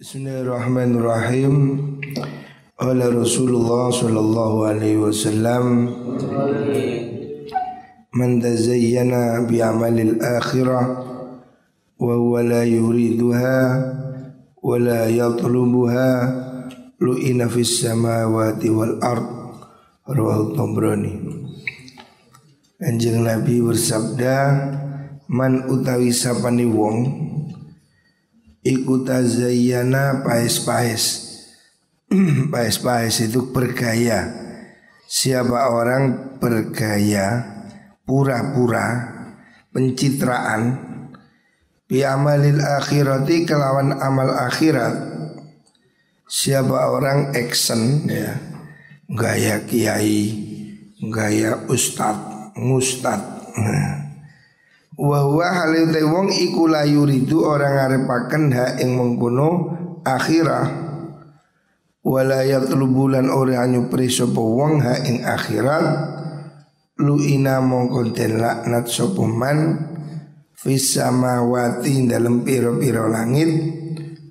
Bismillahirrahmanirrahim. Qala Rasulullah sallallahu alaihi wasallam, man tazayyana bi amalil akhirah wa huwa la yuriduha wa la yatlubuha lu'ina fis samawati wal ard. Rawahu Tabrani. Kanjeng Nabi bersabda, man utawi sapani wong iku tazayyana paes-paes. Paes-paes itu bergaya. Siapa orang bergaya, pura-pura, pencitraan, bi amalil akhirati kelawan amal akhirat. Siapa orang action ya, gaya kiai, gaya ustad, ngustad. Wa huwa halite wong iku la yuridu orang ngarepaken ha ing mengkono akhirah, wala yatlubulan ora nyupri sapa wong ha ing akhirat, lu'ina mongko den laknat sapa man fis samawati dalem pira-pira langit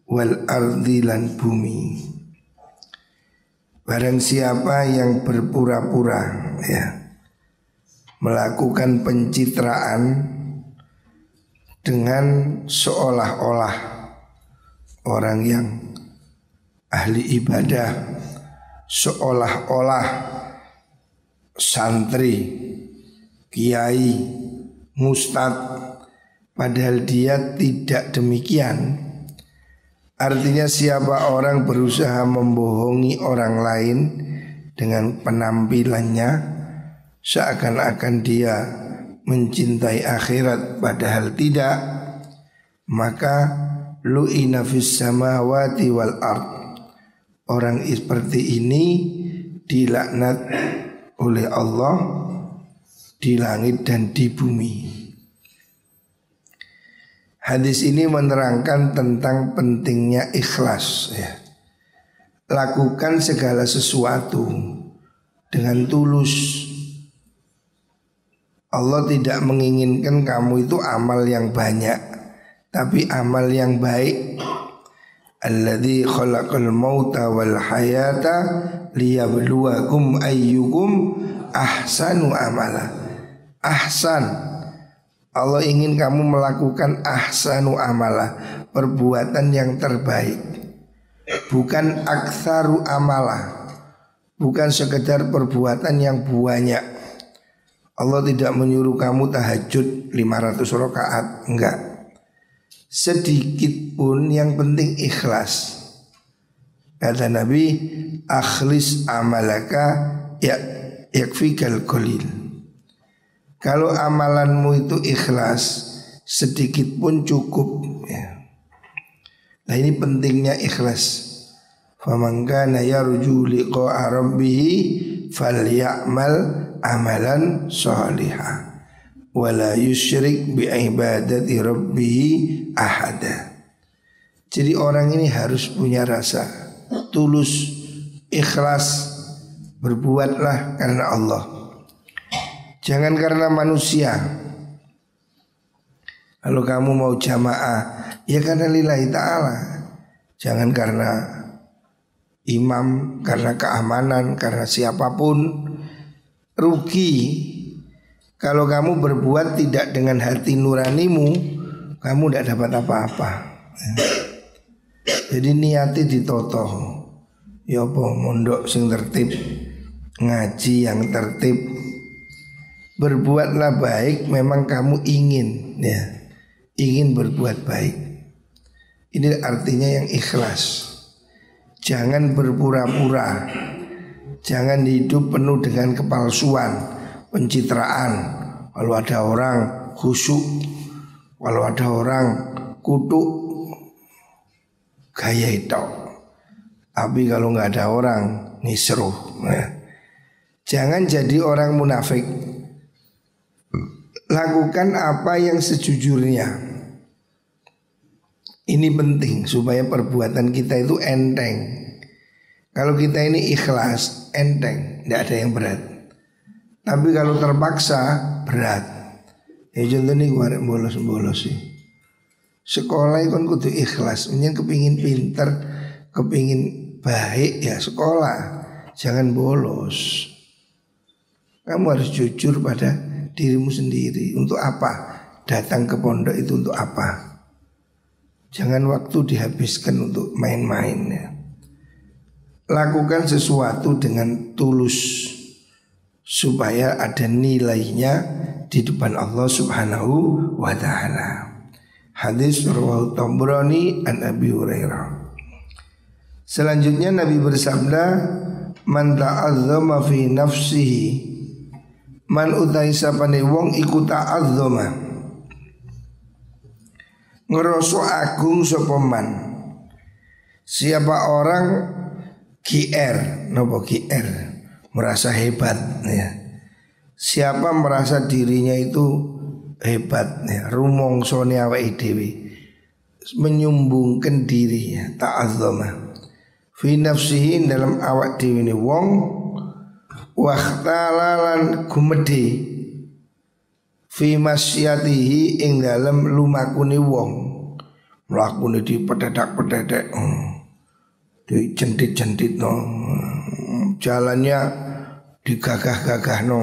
wal ardi lan bumi. Barang siapa yang berpura-pura ya, melakukan pencitraan dengan seolah-olah orang yang ahli ibadah, seolah-olah santri, kiai, mustad, padahal dia tidak demikian. Artinya siapa orang berusaha membohongi orang lain dengan penampilannya, seakan-akan dia mencintai akhirat padahal tidak, maka lu'ina fis samawati wal ard. Orang seperti ini dilaknat oleh Allah di langit dan di bumi. Hadis ini menerangkan tentang pentingnya ikhlas ya. Lakukan segala sesuatu dengan tulus. Allah tidak menginginkan kamu itu amal yang banyak, tapi amal yang baik. Alladzi khalaqal mauta wal hayata liyabluwakum ayyukum ahsanu amala. Ahsan, Allah ingin kamu melakukan ahsanu amala, perbuatan yang terbaik. Bukan aktsaru amala, bukan sekedar perbuatan yang banyak. Allah tidak menyuruh kamu tahajud 500 rakaat, enggak. Sedikit pun, yang penting ikhlas. Kata Nabi, akhlis amalaka ya yakfikal qalil. Kalau amalanmu itu ikhlas, sedikit pun cukup ya. Nah ini pentingnya ikhlas. Faman kana yarju liqa'a rabbih falyamal amalan salihah wala yusyrik bi ibadati rabbih ahada. Jadi orang ini harus punya rasa tulus, ikhlas, berbuatlah karena Allah, jangan karena manusia. Kalau kamu mau jamaah, ya karena lillahi ta'ala, jangan karena imam, karena keamanan, karena siapapun. Rugi kalau kamu berbuat tidak dengan hati nuranimu, kamu tidak dapat apa-apa. Jadi niati ditoto. Ya apa mondok sing tertib, ngaji yang tertib. Berbuatlah baik memang kamu ingin ya, ingin berbuat baik. Ini artinya yang ikhlas. Jangan berpura-pura. Jangan hidup penuh dengan kepalsuan, pencitraan. Kalau ada orang khusyuk, kalau ada orang kutuk, gaya itu. Tapi kalau nggak ada orang nisruh. Jangan jadi orang munafik. Lakukan apa yang sejujurnya. Ini penting supaya perbuatan kita itu enteng. Kalau kita ini ikhlas, enteng, tidak ada yang berat. Tapi kalau terpaksa, berat. Ya contoh ini gue bolos-bolos sih. Sekolah kan kudu ikhlas. Menyen kepingin pinter, kepingin baik ya sekolah. Jangan bolos. Kamu harus jujur pada dirimu sendiri. Untuk apa? Datang ke pondok itu untuk apa? Jangan waktu dihabiskan untuk main-main ya. Lakukan sesuatu dengan tulus supaya ada nilainya di depan Allah Subhanahu wa ta'ala. Hadis riwayat Tabrani an Abi Hurairah. Selanjutnya Nabi bersabda, man ta'azzama fi nafsihi, man utai sapane wong iku ta'azzama, ngeroso agung sapa man. Siapa orang GR, nopo GR, merasa hebat ya. Siapa merasa dirinya itu hebat ya, rumongsone awake dhewe, menyumbungkan diri ya, ta'azzama fi nafsihi dalam awak dhewe ne wong, wahtalalan gumedhe fi masyatihi ing dalam lumakune wong, mlakune di pededak-pededek, di jentit-jentit no, jalannya digagah-gagah no.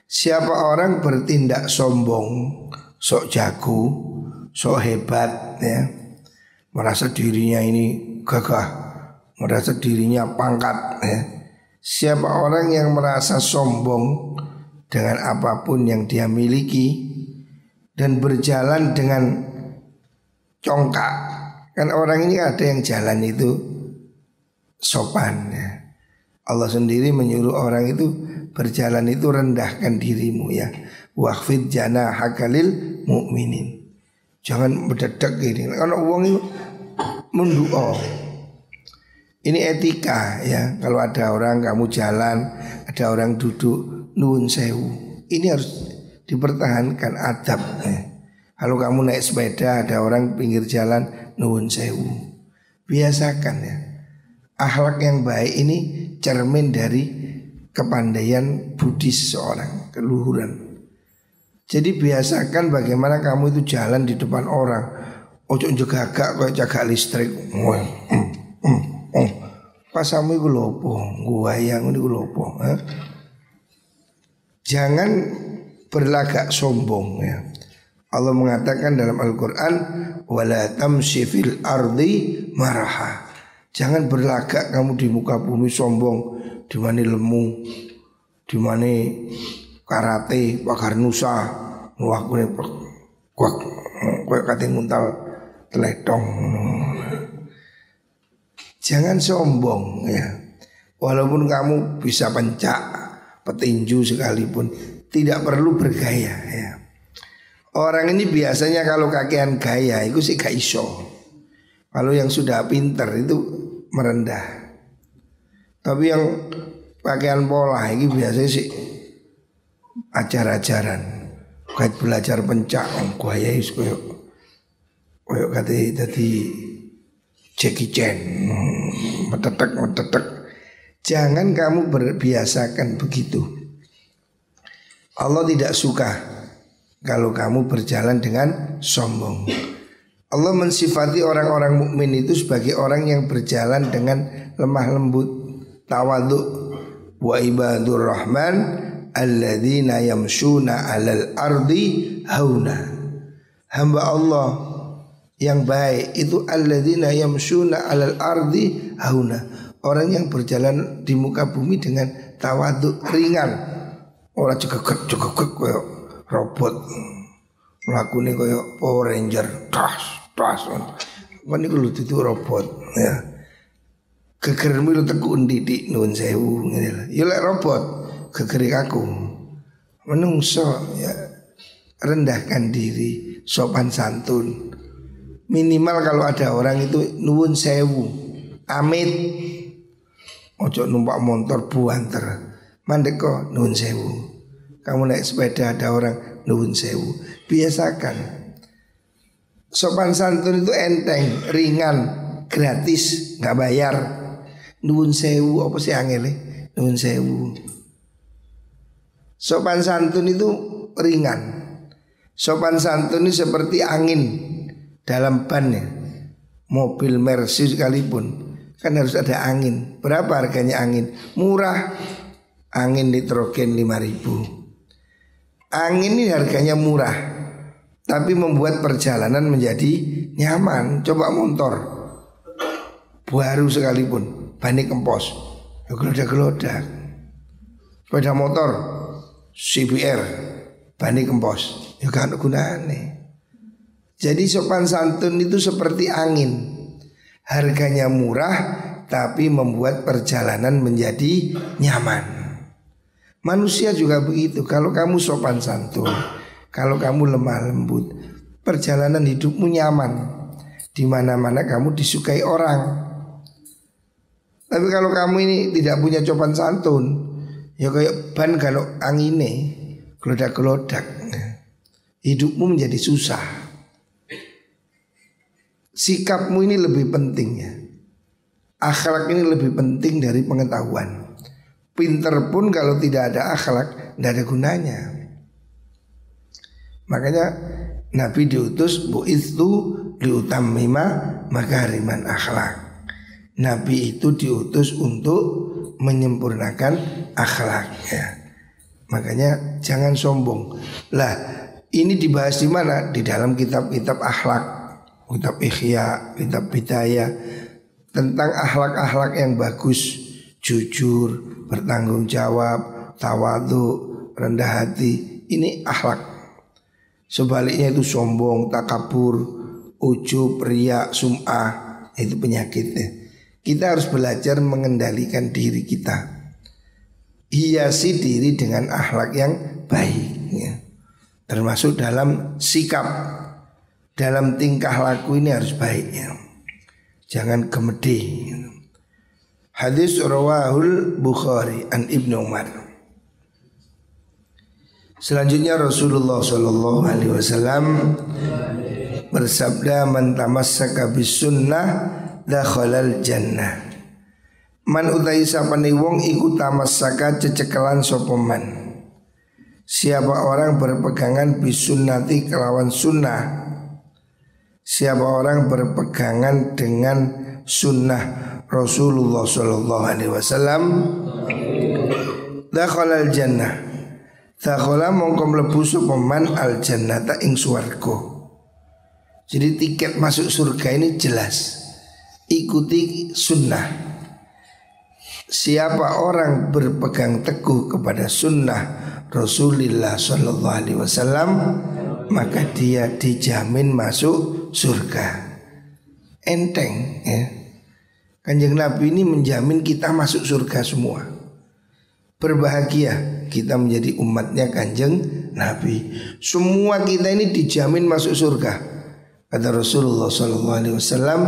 Siapa orang bertindak sombong, sok jago, sok hebat ya, merasa dirinya ini gagah, merasa dirinya pangkat ya. Siapa orang yang merasa sombong dengan apapun yang dia miliki dan berjalan dengan congkak. Kan orang ini ada yang jalan itu sopan ya. Allah sendiri menyuruh orang itu berjalan itu rendahkan dirimu ya. Waqfid janahaka lil mu'minin. Jangan mendadak gini. Karena uang itu menduo. Ini etika ya. Kalau ada orang kamu jalan, ada orang duduk, nuwun sewu. Ini harus dipertahankan adab ya. Kalau kamu naik sepeda, ada orang pinggir jalan, nuwun sewu. Biasakan ya. Akhlak yang baik ini cermin dari kepandaian budi seseorang, keluhuran. Jadi biasakan bagaimana kamu itu jalan di depan orang. Ojo jegagak kayak jaga listrik. Pasamu iku lopo, guayang iku lopo. Jangan berlagak sombong ya. Allah mengatakan dalam Al-Quran, wala tamshi fil ardi maraha. Jangan berlagak kamu di muka bumi sombong, di mana lemu, di mana karate, pagar nusa, ngelakuin kuak, kating muntal teledong. Jangan sombong ya. Walaupun kamu bisa pencak, petinju sekalipun, tidak perlu bergaya ya. Orang ini biasanya kalau kakean gaya itu sih gak iso. Kalau yang sudah pinter itu merendah. Tapi yang pakaian pola ini biasanya sih ajar-ajaran. Kait belajar pencak, gaya is koyo kate dadi Jackie Chan, metetek. Jangan kamu berbiasakan begitu. Allah tidak suka kalau kamu berjalan dengan sombong. Allah mensifati orang-orang mukmin itu sebagai orang yang berjalan dengan lemah lembut, tawadhu. Wa ibadur rahman alladzina yamshuna 'alal ardi hauna. Hamba Allah yang baik itu alladzina yamshuna 'alal ardi hauna. Orang yang berjalan di muka bumi dengan tawadhu, ringan. Ora cegek koyo robot. Mlakune koyo Power Ranger. Tas. Kan iku lho itu robot ya. Gegermu lu teku ndidik nuwun sewu ngene lho. Ya lek robot gegeri aku. Menungso ya rendahkan diri, sopan santun. Minimal kalau ada orang itu nuwun sewu, amit. Ojo numpak motor buanter. Mandek kok nuwun sewu. Kamu naik sepeda ada orang nuwun sewu. Biasakan. Sopan santun itu enteng, ringan, gratis, nggak bayar. Nuwun sewu apa sih angele? Nuwun sewu. Sopan santun itu ringan. Sopan santun itu seperti angin dalam ban ya, mobil Mercy sekalipun kan harus ada angin. Berapa harganya angin? Murah. Angin nitrogen 5.000. Angin ini harganya murah, tapi membuat perjalanan menjadi nyaman. Coba motor baru sekalipun, ban kempos, ya gelodak-gelodak. Sepeda motor CBR, ban kempos, ya kan gunane. Jadi sopan santun itu seperti angin. Harganya murah, tapi membuat perjalanan menjadi nyaman. Manusia juga begitu. Kalau kamu sopan santun, kalau kamu lemah lembut, perjalanan hidupmu nyaman. Di mana-mana kamu disukai orang. Tapi kalau kamu ini tidak punya sopan santun, ya kayak ban kalau angine gelodak-gelodak, hidupmu menjadi susah. Sikapmu ini lebih penting ya. Akhlak ini lebih penting dari pengetahuan. Pinter pun kalau tidak ada akhlak, tidak ada gunanya. Makanya Nabi diutus bu'itsu liutammima makariman akhlak. Nabi itu diutus untuk menyempurnakan akhlak ya. Makanya jangan sombong. Lah, ini dibahas di mana? Di dalam kitab-kitab akhlak, kitab Ihya, kitab Bidayah, tentang akhlak-akhlak yang bagus, jujur, bertanggung jawab, tawadhu, rendah hati. Ini akhlak. Sebaliknya itu sombong, takabur, ujub, riya, sum'ah, itu penyakitnya. Kita harus belajar mengendalikan diri kita. Hiasi diri dengan akhlak yang baik ya. Termasuk dalam sikap, dalam tingkah laku ini harus baik ya. Jangan gemede. Hadis rawahul Bukhari an Ibnu Umar. Selanjutnya Rasulullah sallallahu alaihi wasallam bersabda, man tamassaka bis sunnah dakhalal jannah. Man utai sapane wong iku tamassaka cecekelan sapa man. Siapa orang berpegangan bis sunnati kelawan sunnah. Siapa orang berpegangan dengan sunnah Rasulullah sallallahu alaihi wasallam, dakhalal jannah. Dakhala mongko mlebu sapa man al jannata ing swarga. Jadi tiket masuk surga ini jelas. Ikuti sunnah. Siapa orang berpegang teguh kepada sunnah Rasulullah sallallahu alaihi wasallam, maka dia dijamin masuk surga. Enteng ya. Kanjeng Nabi ini menjamin kita masuk surga semua. Berbahagia kita menjadi umatnya Kanjeng Nabi. Semua kita ini dijamin masuk surga. Kata Rasulullah SAW,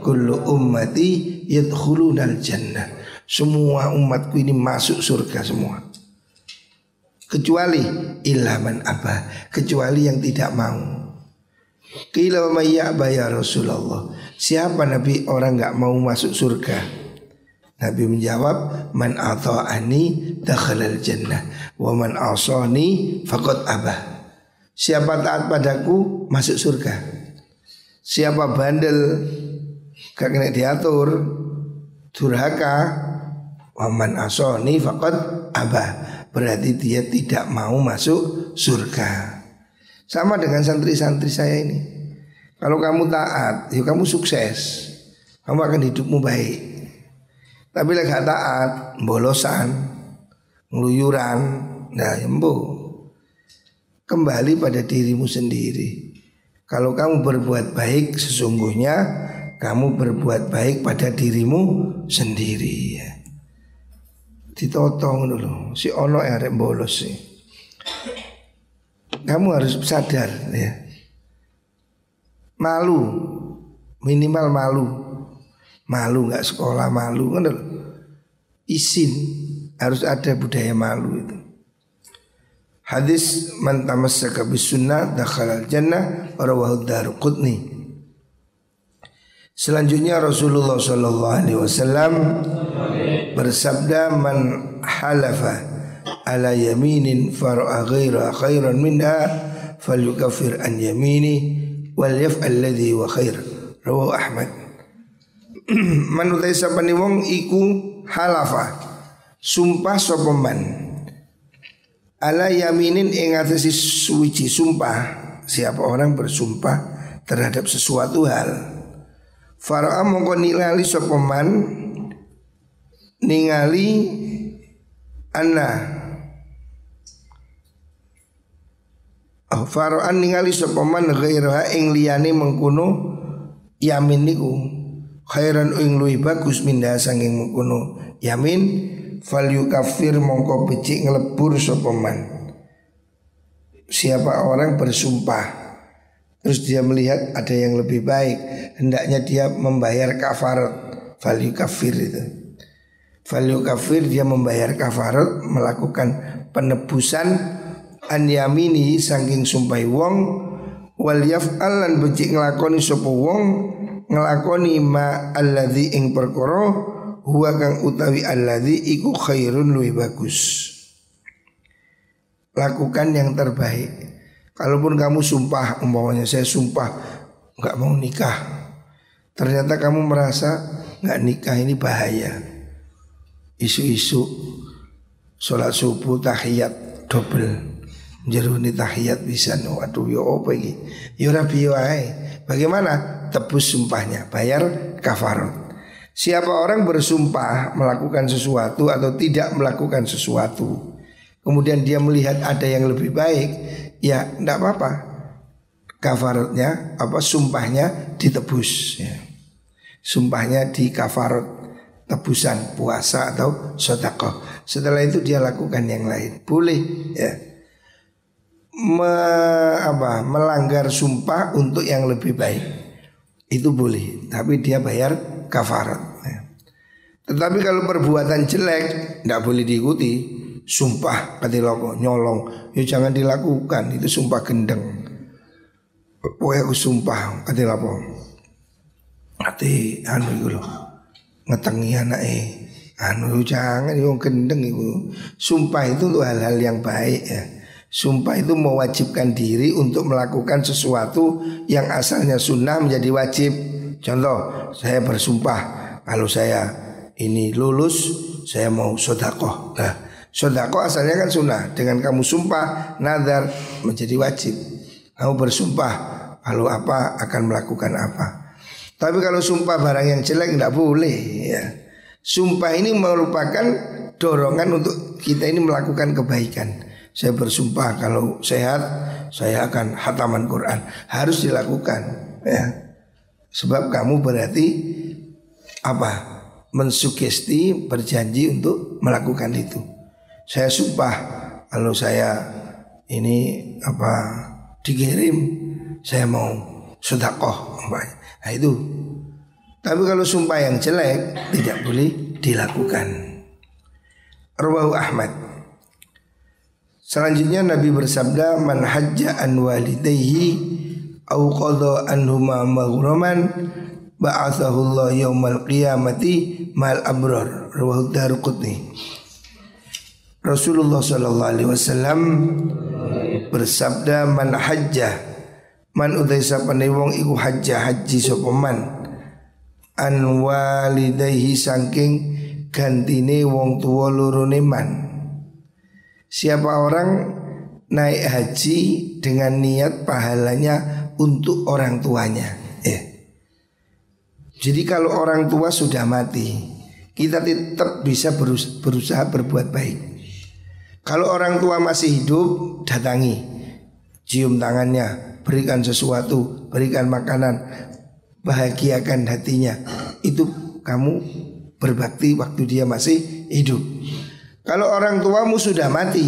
kullu ummati yadkhulunal jannah. Semua umatku ini masuk surga semua. Kecuali ilaman apa? Kecuali yang tidak mau. Qila wa may ya'ba ya Rasulullah. Siapa Nabi orang enggak mau masuk surga? Nabi menjawab, man ata'ani dakhalal jannah wa man asani faqad abah. Siapa taat padaku masuk surga. Siapa bandel gak kena diatur, durhaka, wa man asani faqad abah. Berarti dia tidak mau masuk surga. Sama dengan santri-santri saya ini. Kalau kamu taat, ya kamu sukses. Kamu akan hidupmu baik. Tapi lagi gak taat, bolosan, ngeluyuran, nah embo. Kembali pada dirimu sendiri. Kalau kamu berbuat baik, sesungguhnya kamu berbuat baik pada dirimu sendiri ya. Ditotong dulu, si ono arek bolos sih. Kamu harus sadar ya. Malu, minimal malu. Malu gak sekolah malu kan? Izin harus ada budaya malu itu. Hadis man tamassaka bis sunnah dakhalal jannah rawahu Daruqutni. Selanjutnya Rasulullah sallallahu alaihi wasallam bersabda, man halafa ala yaminin fara'a ghaira khairan minha falyukaffir an yamini wal yaf'al ladzi wa khair. Rawahu Ahmad. Man utai sapane wong iku halafa sumpah sapa man ala yaminin ing atase suci sumpah. Siapa orang bersumpah terhadap sesuatu hal, fara'a mongko ningali sapa man ningali fara'an ningali sapa man ghairaha ing liyane mengkono yamin niku khairan ing luwih bagus minda sanging mengkono yamin fal yukaffir mongko becik nglebur sapa man. Siapa orang bersumpah terus dia melihat ada yang lebih baik, hendaknya dia membayar kafarat. Fal yukaffir itu, fal yukaffir dia membayar kafarat, melakukan penebusan an yamini saking sumpai wong, wal yaf'al lan becik nglakoni sapa wong nglakoni ma alladzi ing perkara huwa kang utawi alladzi iku khairun luwih bagus. Lakukan yang terbaik. Kalaupun kamu sumpah, umpamanya saya sumpah nggak mau nikah, ternyata kamu merasa nggak nikah ini bahaya. Isu-isu sholat subuh tahiyat double, jeruni tahiyat bisa, waduh yo apa ini? Yo rabi wae. Bagaimana? Tebus sumpahnya, bayar kafarat. Siapa orang bersumpah melakukan sesuatu atau tidak melakukan sesuatu, kemudian dia melihat ada yang lebih baik, ya tidak apa-apa, kafaratnya sumpahnya ditebus ya. Sumpahnya di kafarat, tebusan puasa atau sedekah. Setelah itu dia lakukan yang lain, boleh ya. Melanggar sumpah untuk yang lebih baik itu boleh, tapi dia bayar kafarat ya. Tetapi kalau perbuatan jelek tidak boleh diikuti. Sumpah katiloko nyolong, ya jangan dilakukan, itu sumpah gendeng. Pokoknya aku sumpah katiloko ati iku lho ngetengi anake jangan yang gendeng itu. Sumpah itu untuk hal-hal yang baik ya. Sumpah itu mewajibkan diri untuk melakukan sesuatu yang asalnya sunnah menjadi wajib. Contoh, saya bersumpah kalau saya ini lulus saya mau sedekah. Nah, sedekah asalnya kan sunnah. Dengan kamu sumpah nazar menjadi wajib. Kamu bersumpah kalau apa akan melakukan apa. Tapi kalau sumpah barang yang jelek tidak boleh ya. Sumpah ini merupakan dorongan untuk kita ini melakukan kebaikan. Saya bersumpah kalau sehat saya akan khataman Quran, harus dilakukan ya. Sebab kamu berarti mensugesti, berjanji untuk melakukan itu. Saya sumpah kalau saya ini dikirim saya mau sedekah. Nah itu. Tapi kalau sumpah yang jelek tidak boleh dilakukan. Rawahu Ahmad. Selanjutnya Nabi bersabda, man hajja an walidayhi au qadha anhuma maghraman ba'athahu Allah yaumal qiyamati mal abrar. Rawahu Daruqutni. Rasulullah sallallahu alaihi wasallam bersabda, man hajja, man utai sapane wong iku hajja haji sapa man an walidayhi saking gantine wong tuwa lorone man. Siapa orang naik haji dengan niat pahalanya untuk orang tuanya Jadi kalau orang tua sudah mati, kita tetap bisa berusaha berbuat baik. Kalau orang tua masih hidup, datangi, cium tangannya, berikan sesuatu, berikan makanan, bahagiakan hatinya. Itu kamu berbakti waktu dia masih hidup. Kalau orang tuamu sudah mati,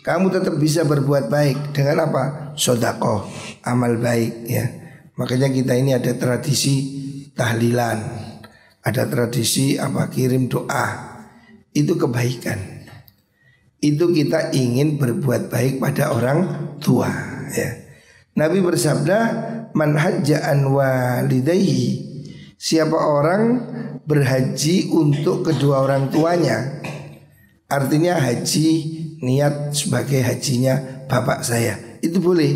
kamu tetap bisa berbuat baik dengan apa? Sedekah, amal baik ya. Makanya kita ini ada tradisi tahlilan, ada tradisi kirim doa. Itu kebaikan. Itu kita ingin berbuat baik pada orang tua ya. Nabi bersabda, man hajja an walidayhi, siapa orang berhaji untuk kedua orang tuanya. Artinya haji niat sebagai hajinya bapak saya, itu boleh.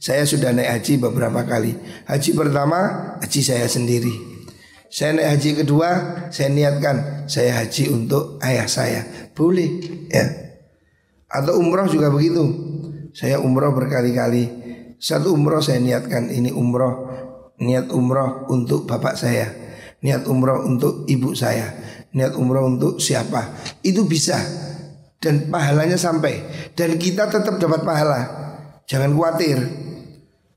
Saya sudah naik haji beberapa kali. Haji pertama, haji saya sendiri. Saya naik haji kedua, saya niatkan saya haji untuk ayah saya. Boleh ya. Atau umroh juga begitu. Saya umroh berkali-kali. Satu umroh saya niatkan ini umroh, niat umroh untuk bapak saya, niat umroh untuk ibu saya, niat umroh untuk siapa. Itu bisa. Dan pahalanya sampai. Dan kita tetap dapat pahala. Jangan khawatir.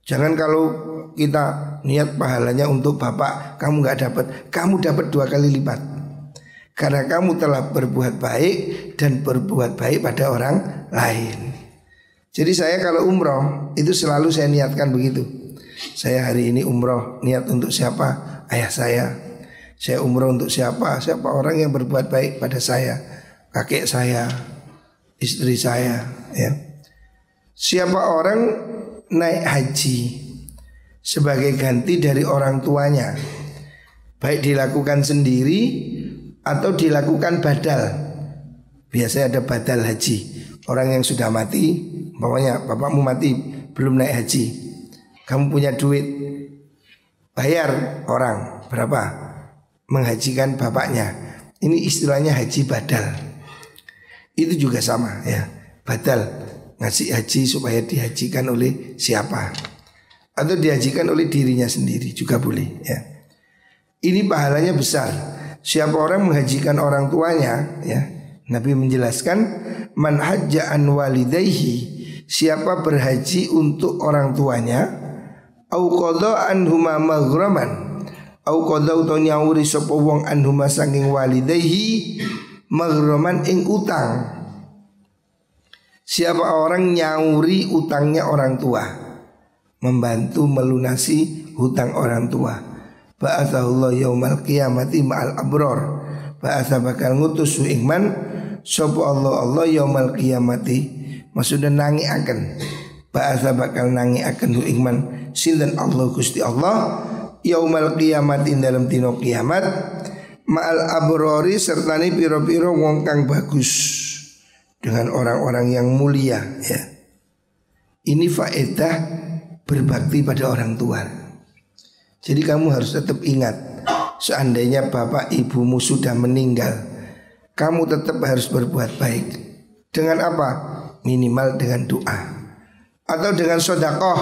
Jangan kalau kita niat pahalanya untuk bapak, kamu gak dapat. Kamu dapat 2 kali lipat. Karena kamu telah berbuat baik dan berbuat baik pada orang lain. Jadi saya kalau umroh itu selalu saya niatkan begitu. Saya hari ini umroh niat untuk siapa? Ayah saya. Saya umroh untuk siapa? Siapa orang yang berbuat baik pada saya? Kakek saya, istri saya ya. Siapa orang naik haji sebagai ganti dari orang tuanya, baik dilakukan sendiri atau dilakukan badal. Biasanya ada badal haji. Orang yang sudah mati, umpamanya bapakmu mati belum naik haji, kamu punya duit, bayar orang berapa menghajikan bapaknya. Ini istilahnya haji badal. Itu juga sama ya, badal, ngasih haji supaya dihajikan oleh siapa, atau dihajikan oleh dirinya sendiri juga boleh ya. Ini pahalanya besar. Siapa orang menghajikan orang tuanya ya, Nabi menjelaskan man hajja an walidayhi, siapa berhaji untuk orang tuanya, au qada anhuma maghraman, au qada utawa nyauri sapa wong anhuma saking walidayhi maghraman ing utang. Siapa orang nyauri utangnya orang tua, membantu melunasi hutang orang tua, ba'athahullah yaumal qiyamati ma'al abror, ba'atha bakal ngutus su ingman sapa Allah yaumal qiyamati, maksudnya nangi akan, ba'atha bakal nangi akan hu ingman sinten Allah Gusti Allah yaumal qiyamati dalam dina kiamat ma'al abrori sertane piro-piro wong kang bagus, dengan orang-orang yang mulia ya. Ini faedah berbakti pada orang tua. Jadi kamu harus tetap ingat, seandainya bapak ibumu sudah meninggal, kamu tetap harus berbuat baik. Dengan apa? Minimal dengan doa atau dengan sodakoh.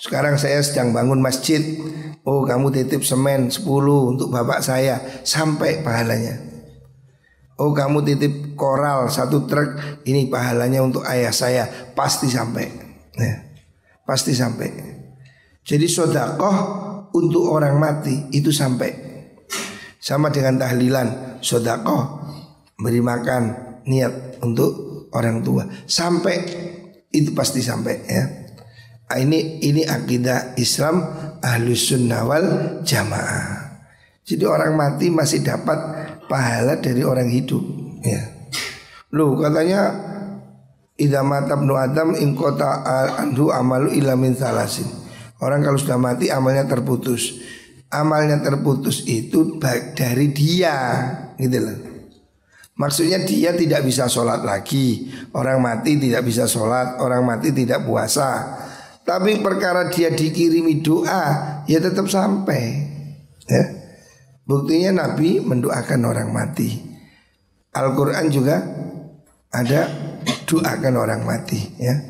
Sekarang saya sedang bangun masjid, oh kamu titip semen 10 untuk bapak saya, sampai pahalanya. Oh kamu titip koral 1 truk, ini pahalanya untuk ayah saya, pasti sampai ya, pasti sampai. Jadi sodakoh untuk orang mati itu sampai. Sama dengan tahlilan, sodakoh, beri makan, niat untuk orang tua, sampai, itu pasti sampai ya. Ini akidah Islam Ahlus Sunnah wal Jamaah. Jadi orang mati masih dapat pahala dari orang hidup ya. Loh katanya idza mata ibnu adam in qata anhu amalu illa min salasin. Orang kalau sudah mati amalnya terputus. Amalnya terputus itu baik dari dia gitu loh. Maksudnya dia tidak bisa sholat lagi. Orang mati tidak bisa sholat, orang mati tidak puasa. Tapi perkara dia dikirimi doa, ya tetap sampai ya. Buktinya Nabi mendoakan orang mati. Al-Quran juga ada doakan orang mati ya.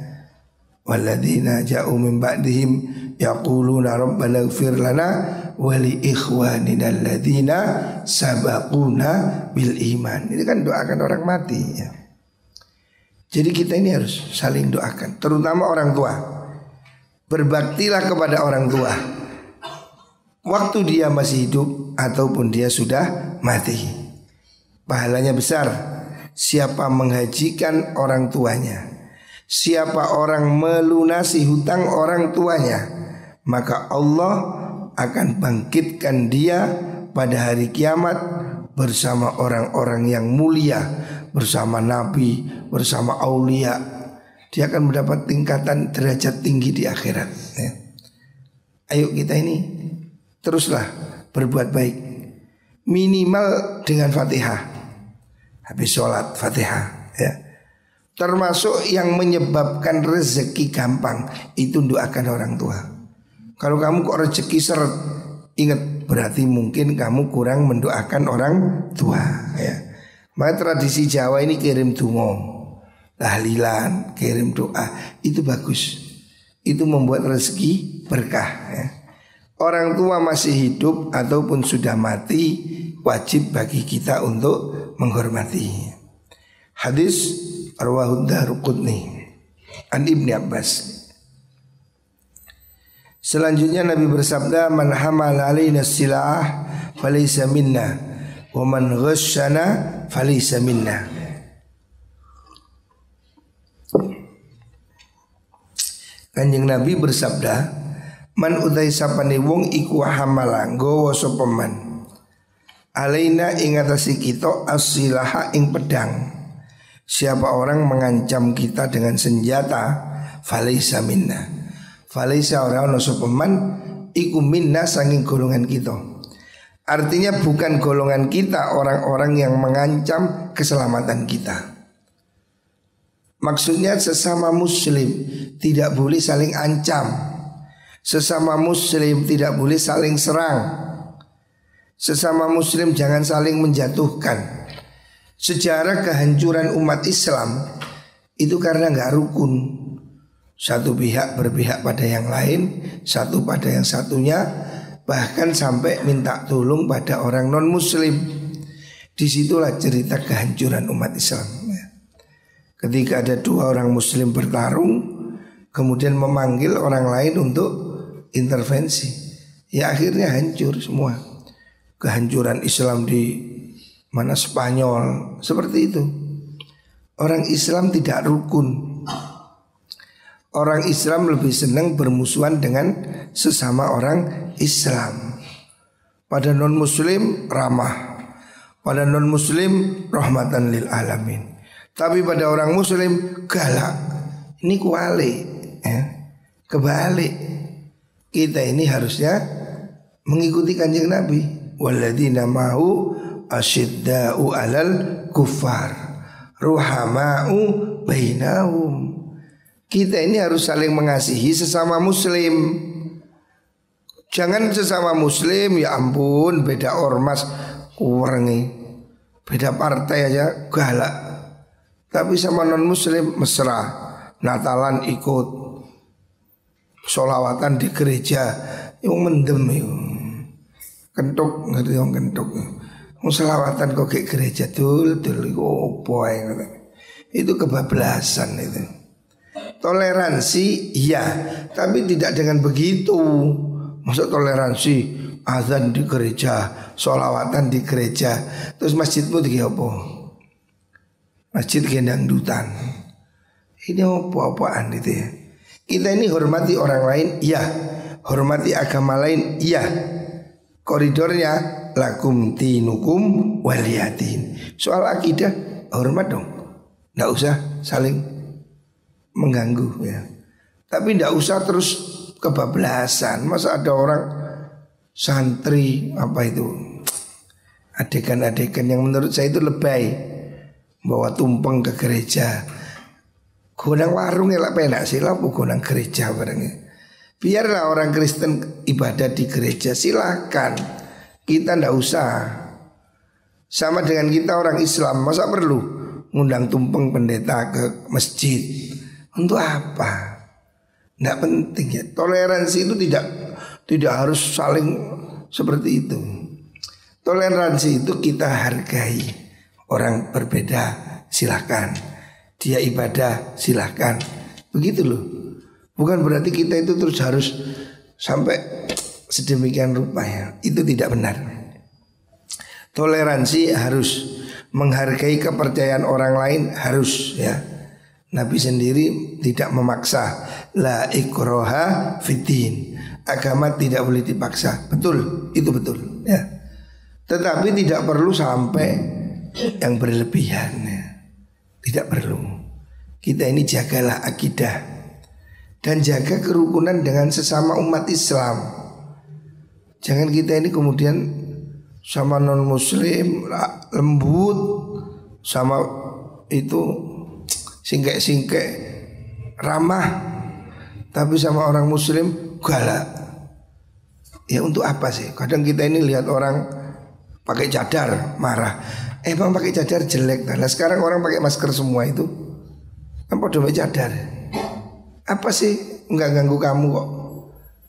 Walladzina ja'u min ba'dihim yaquluna rabbana ighfir lana wa li ikhwanina alladzina sabaquna bil iman. Ini kan doakan orang mati ya. Jadi kita ini harus saling doakan, terutama orang tua. Berbaktilah kepada orang tua waktu dia masih hidup ataupun dia sudah mati. Pahalanya besar. Siapa menghajikan orang tuanya, siapa orang melunasi hutang orang tuanya, maka Allah akan bangkitkan dia pada hari kiamat bersama orang-orang yang mulia, bersama nabi, bersama aulia. Dia akan mendapat tingkatan derajat tinggi di akhirat ya. Ayo kita ini teruslah berbuat baik, minimal dengan Fatihah. Habis sholat Fatihah ya. Termasuk yang menyebabkan rezeki gampang itu doakan orang tua. Kalau kamu kok rezeki seret, ingat berarti mungkin kamu kurang mendoakan orang tua ya. Maka tradisi Jawa ini kirim donga, tahlilan, kirim doa, itu bagus. Itu membuat rezeki berkah ya. Orang tua masih hidup ataupun sudah mati, wajib bagi kita untuk menghormati. Hadis Arwahud Daruqutni an Ibni Abbas. Selanjutnya Nabi bersabda, man hamal alaina silah falaysa minna wa man ghasyana falaysa minna. Kanjeng Nabi bersabda, man utai sapane wong iku hamala nggawa sapa man alaina ing atase kita as-silaha ing pedang. Siapa orang mengancam kita dengan senjata, falaisa minna. Falaisa orang sapa man iku minna saking golongan kita. Artinya bukan golongan kita orang-orang yang mengancam keselamatan kita. Maksudnya sesama muslim tidak boleh saling ancam. Sesama muslim tidak boleh saling serang. Sesama muslim jangan saling menjatuhkan. Sejarah kehancuran umat Islam itu karena nggak rukun. Satu pihak berpihak pada yang lain, satu pada yang satunya, bahkan sampai minta tolong pada orang non muslim. Disitulah cerita kehancuran umat Islam. Ketika ada dua orang muslim bertarung, kemudian memanggil orang lain untuk intervensi, ya akhirnya hancur semua. Kehancuran Islam di mana Spanyol seperti itu. Orang Islam tidak rukun. Orang Islam lebih senang bermusuhan dengan sesama orang Islam. Pada non muslim ramah, pada non muslim rahmatan lil alamin. Tapi pada orang muslim galak. Ini kuali ya. Kebalik. Kita ini harusnya mengikuti kanjeng Nabi. Walladzina ma'u asyidda'u alal kuffar ruhama'u bainahum. Kita ini harus saling mengasihi sesama muslim. Jangan sesama muslim ya ampun beda ormas kurengi, beda partai aja galak. Tapi sama non muslim mesra, Natalan ikut, sholawatan di gereja, yang mendem itu, kentuk ngerti yang kentuk. Selawatan kok ke gereja dul boy, itu kebablasan itu. Toleransi iya, tapi tidak dengan begitu. Maksud toleransi azan di gereja, sholawatan di gereja, terus masjidmu di apa? Masjid gendangdutan. Ini apa-apaan itu ya. Kita ini hormati orang lain, iya. Hormati agama lain, iya. Koridornya lakum dinukum waliyadin. Soal akidah hormat dong. Nggak usah saling mengganggu ya. Tapi nggak usah terus kebablasan. Masa ada orang santri apa itu, adegan-adegan yang menurut saya itu lebay, bawa tumpeng ke gereja. Gunang warung ya lah penak sih lah, gunang gereja barangnya. Biarlah orang Kristen ibadah di gereja, silakan. Kita ndak usah. Sama dengan kita orang Islam, masa perlu ngundang tumpeng pendeta ke masjid? Untuk apa? Nggak penting ya. Toleransi itu tidak harus saling seperti itu. Toleransi itu kita hargai. Orang berbeda silakan. Dia ibadah silakan. Begitu loh. Bukan berarti kita itu terus harus sampai sedemikian rupa ya. Itu tidak benar. Toleransi harus, menghargai kepercayaan orang lain harus ya. Nabi sendiri tidak memaksa. La ikraha fiddin. Agama tidak boleh dipaksa. Betul, itu betul ya. Tetapi tidak perlu sampai yang berlebihan ya. Tidak perlu. Kita ini jagalah akidah dan jaga kerukunan dengan sesama umat Islam. Jangan kita ini kemudian sama non muslim lembut, sama itu singkek-singkek, ramah, tapi sama orang muslim galak. Ya untuk apa sih? Kadang kita ini lihat orang pakai cadar marah. Emang pakai cadar jelek. Nah sekarang orang pakai masker semua itu apa udah pakai cadar? Apa sih nggak ganggu kamu kok?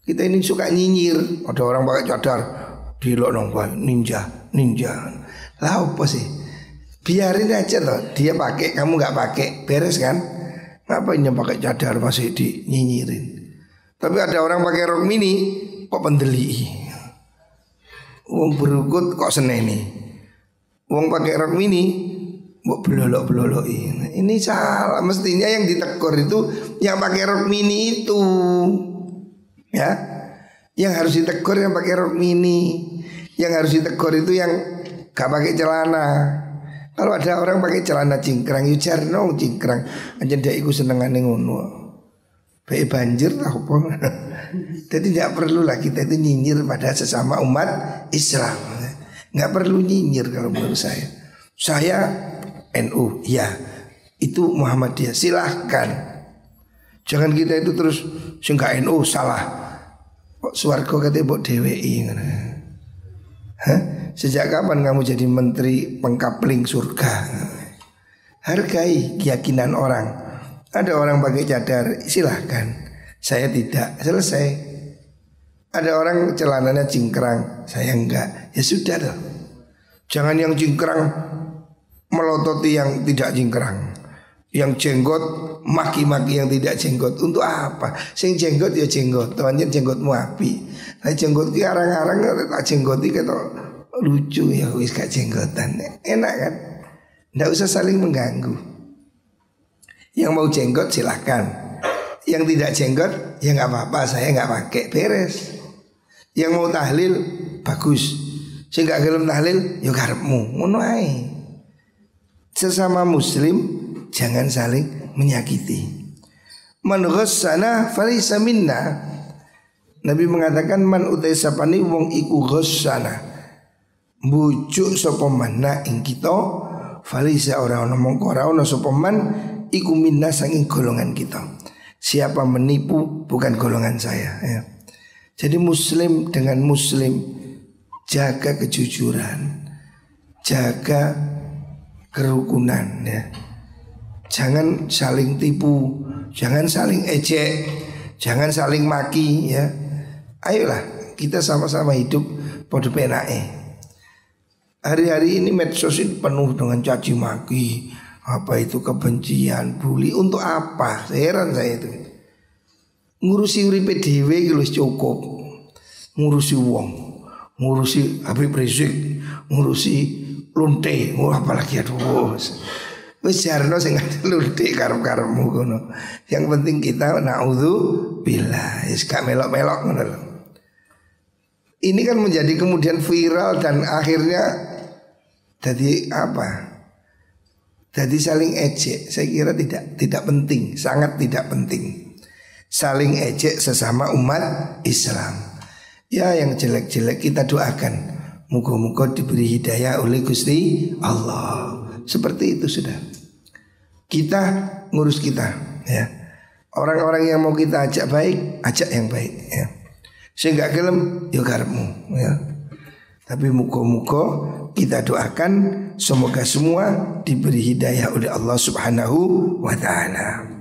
Kita ini suka nyinyir. Ada orang pakai cadar, dilok nongol ninja. Lah apa sih? Biarin aja loh. Dia pakai, kamu nggak pakai, beres kan? Ngapain yang pakai cadar masih dinyinyirin? Tapi ada orang pakai rok mini kok pendeli. Wong berukut kok seneni. Wong pakai rok mini mbok belolok-beloloki. Ini salah. Mestinya yang ditegur itu yang pakai rok mini itu. Ya. Yang harus ditegur yang pakai rok mini. Yang harus ditegur itu yang gak pakai celana. Kalau ada orang pakai celana cingkrang, yo jarno cingkrang. Anjen dek iku senengane ngono. Baik banjir lah apa. Jadi tidak perlu lah kita itu nyinyir pada sesama umat Islam. Nggak perlu nyinyir kalau menurut saya. Saya NU, ya itu Muhammadiyah, silahkan. Jangan kita itu terus sehingga NU salah. Kok swarga katanya buat DWI. Hah? Sejak kapan kamu jadi menteri pengkapling surga? Hargai keyakinan orang. Ada orang pakai cadar, silahkan. Saya tidak, selesai. Ada orang celananya cingkrang, saya enggak. Ya sudah loh. Jangan yang cingkrang melototi yang tidak cingkrang. Yang jenggot maki-maki yang tidak jenggot. Untuk apa? Sing jenggot ya jenggot. Temannya jenggotmu api. Nah jenggot ki arang-arang tak jenggoti kata lucu ya wis gak jenggotan. Enak kan? Nggak usah saling mengganggu. Yang mau jenggot silahkan. Yang tidak jenggot ya nggak apa-apa, saya nggak pakai, beres. Yang mau tahlil bagus. Sing gak gelem tahlil ya karepmu, ngono ae. Sesama muslim jangan saling menyakiti. Man ghassana falaysa minna. Nabi mengatakan man utai sapani wong iku ghassana. Bujuk sapa manna ing kita falaysa ora ono mongko ora ono sapa man iku minna saking golongan kita. Siapa menipu bukan golongan saya ya. Jadi muslim dengan muslim jaga kejujuran, jaga kerukunan ya. Jangan saling tipu, jangan saling ejek, jangan saling maki ya. Ayolah kita sama-sama hidup podo penake. Hari-hari ini medsos ini penuh dengan caci maki. Apa itu kebencian, bully, untuk apa? Heran saya itu. Ngurusi uripe dhewe iki wis cukup. Ngurusi wong, ngurusi Habib Rizik, ngurusi lunte, apalagi aduh. Wis jarno sing lunte karep-karepmu ngono. Yang penting kita naudzubillah, wis gak melok-melok ngono lho. Ini kan menjadi kemudian viral dan akhirnya jadi apa? Jadi saling ejek, saya kira tidak penting, sangat tidak penting. Saling ejek sesama umat Islam. Ya yang jelek-jelek kita doakan, muga-muga diberi hidayah oleh Gusti Allah. Seperti itu sudah. Kita ngurus kita ya. Orang-orang yang mau kita ajak baik, ajak yang baik ya. Sehingga gelem yo karepmu ya. Tapi muga-muga kita doakan semoga semua diberi hidayah oleh Allah Subhanahu wa taala.